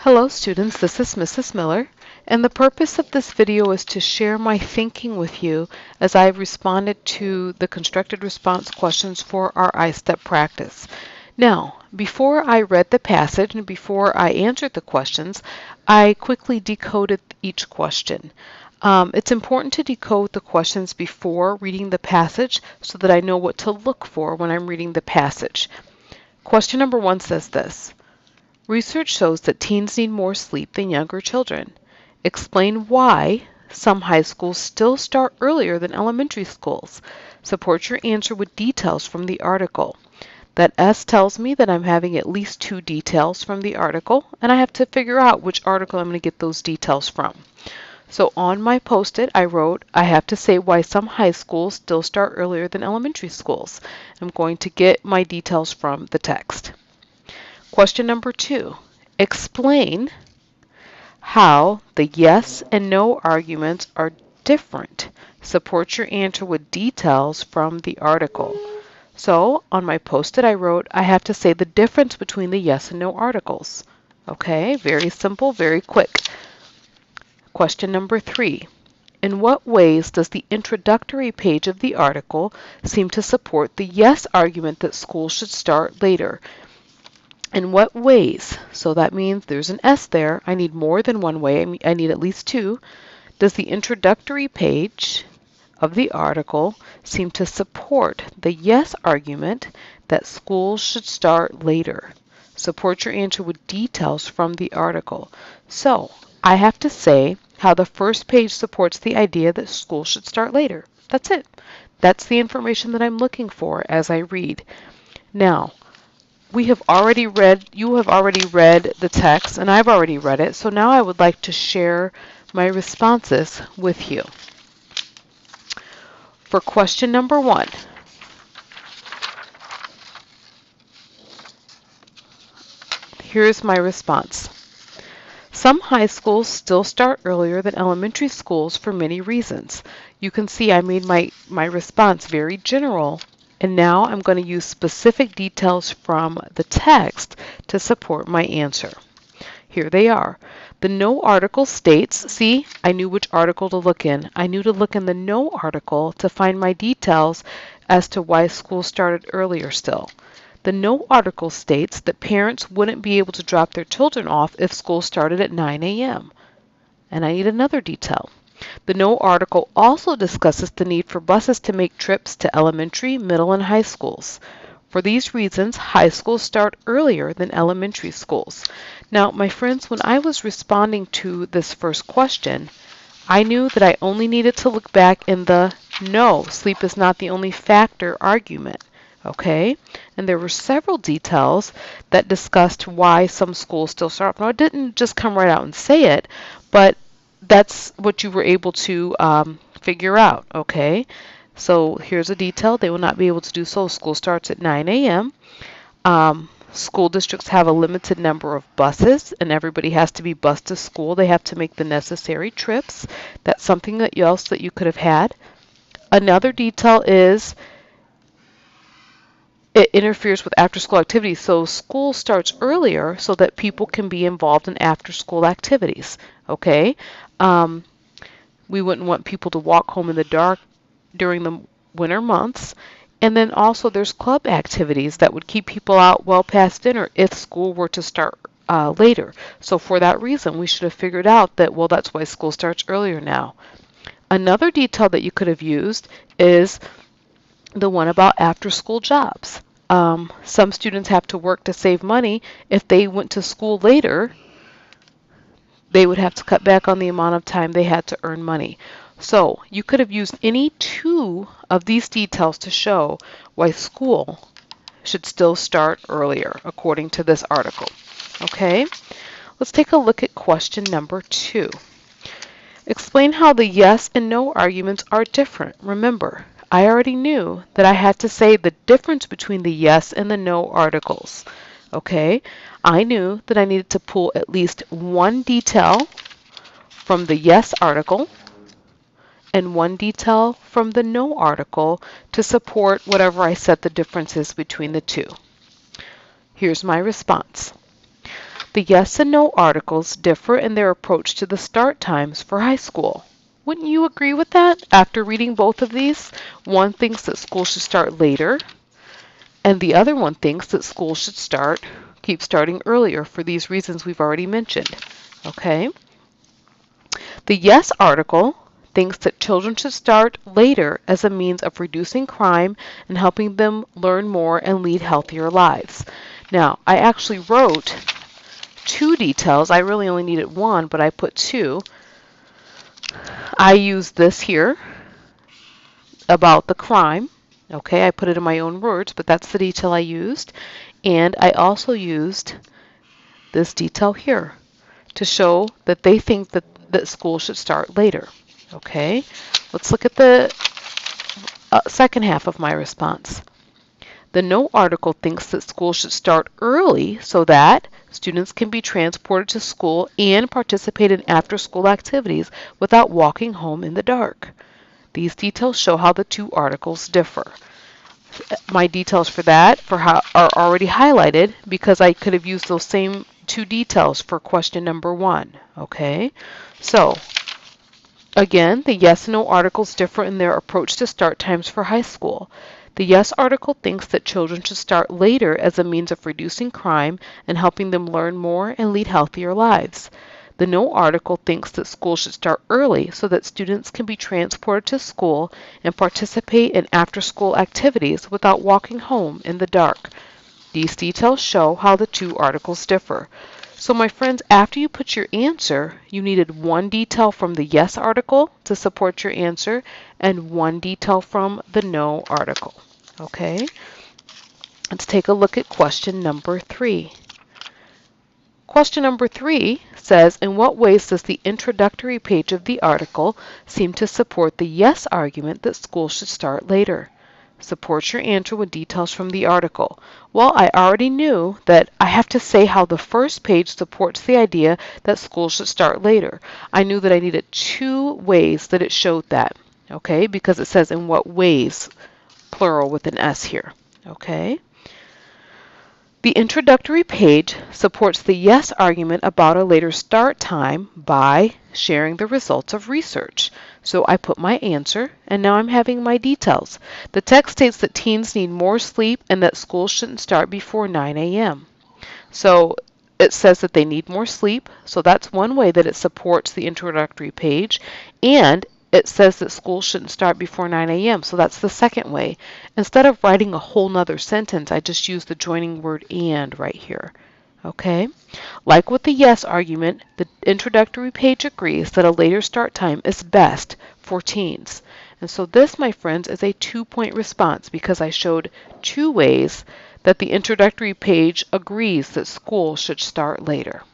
Hello students, this is Mrs. Miller, and the purpose of this video is to share my thinking with you as I've responded to the constructed response questions for our I-STEP practice. Now, before I read the passage and before I answered the questions, I quickly decoded each question. It's important to decode the questions before reading the passage so that I know what to look for when I'm reading the passage. Question number 1 says this. Research shows that teens need more sleep than younger children. Explain why some high schools still start earlier than elementary schools. Support your answer with details from the article. That S tells me that I'm having at least 2 details from the article, and I have to figure out which article I'm going to get those details from. So on my post-it, I wrote, I have to say why some high schools still start earlier than elementary schools. I'm going to get my details from the text. Question number 2, explain how the yes and no arguments are different. Support your answer with details from the article. So on my post-it I wrote, I have to say the difference between the yes and no articles. Okay, very simple, very quick. Question number 3, in what ways does the introductory page of the article seem to support the yes argument that schools should start later? In what ways? So that means there's an S there. I need more than one way. I need at least 2. Does the introductory page of the article seem to support the yes argument that schools should start later? Support your answer with details from the article. So I have to say how the first page supports the idea that schools should start later. That's it. That's the information that I'm looking for as I read. Now, you have already read the text, and I've already read it, so now I would like to share my responses with you. For question number 1, here's my response. Some high schools still start earlier than elementary schools for many reasons. You can see I made my response very general. And now I'm going to use specific details from the text to support my answer. Here they are. The no article states, see, I knew which article to look in. I knew to look in the no article to find my details as to why school started earlier still. The no article states that parents wouldn't be able to drop their children off if school started at 9 a.m. And I need another detail. The no article also discusses the need for buses to make trips to elementary, middle, and high schools. For these reasons, high schools start earlier than elementary schools. Now, my friends, when I was responding to this first question, I knew that I only needed to look back in the no, sleep is not the only factor argument. Okay? And there were several details that discussed why some schools still start. Now, I didn't just come right out and say it, but that's what you were able to figure out, okay? So here's a detail. They will not be able to do so. School starts at 9 a.m. School districts have a limited number of buses, and everybody has to be bused to school. They have to make the necessary trips. That's something else that you could have had. Another detail is it interferes with after-school activities. So school starts earlier so that people can be involved in after-school activities, okay? We wouldn't want people to walk home in the dark during the winter months. And then also there's club activities that would keep people out well past dinner if school were to start later. So for that reason, we should have figured out that, well, that's why school starts earlier now. Another detail that you could have used is the one about after-school jobs. Some students have to work to save money. If they went to school later, they would have to cut back on the amount of time they had to earn money. So you could have used any 2 of these details to show why school should still start earlier, according to this article. Okay, let's take a look at question number 2. Explain how the yes and no arguments are different. Remember, I already knew that I had to say the difference between the yes and the no articles. Okay, I knew that I needed to pull at least 1 detail from the yes article and 1 detail from the no article to support whatever I said the difference is between the 2. Here's my response. The yes and no articles differ in their approach to the start times for high school. Wouldn't you agree with that? After reading both of these, one thinks that school should start later, and the other one thinks that school should keep starting earlier for these reasons we've already mentioned. Okay? The yes article thinks that children should start later as a means of reducing crime and helping them learn more and lead healthier lives. Now, I actually wrote two details. I really only needed one, but I put two. I used this here about the crime. Okay, I put it in my own words, but that's the detail I used. And I also used this detail here to show that they think that school should start later. Okay, let's look at the second half of my response. The no article thinks that school should start early so that students can be transported to school and participate in after-school activities without walking home in the dark. These details show how the two articles differ. My details for that are already highlighted because I could have used those same two details for question number 1. Okay, so again, the yes and no articles differ in their approach to start times for high school. The yes article thinks that children should start later as a means of reducing crime and helping them learn more and lead healthier lives. The no article thinks that school should start early so that students can be transported to school and participate in after-school activities without walking home in the dark. These details show how the two articles differ. So my friends, after you put your answer, you needed one detail from the yes article to support your answer and one detail from the no article. Okay, let's take a look at question number 3. Question number 3 says, in what ways does the introductory page of the article seem to support the yes argument that school should start later? Support your answer with details from the article. Well, I already knew that I have to say how the first page supports the idea that school should start later. I knew that I needed 2 ways that it showed that, okay, because it says in what ways, plural with an S here, okay. The introductory page supports the yes argument about a later start time by sharing the results of research. So I put my answer, and now I'm having my details. The text states that teens need more sleep and that school shouldn't start before 9 a.m. So it says that they need more sleep, so that's one way that it supports the introductory page, and it says that school shouldn't start before 9 a.m., so that's the second way. Instead of writing a whole nother sentence, I just use the joining word and right here. Okay? Like with the yes argument, the introductory page agrees that a later start time is best for teens. And so this, my friends, is a 2-point response because I showed 2 ways that the introductory page agrees that school should start later.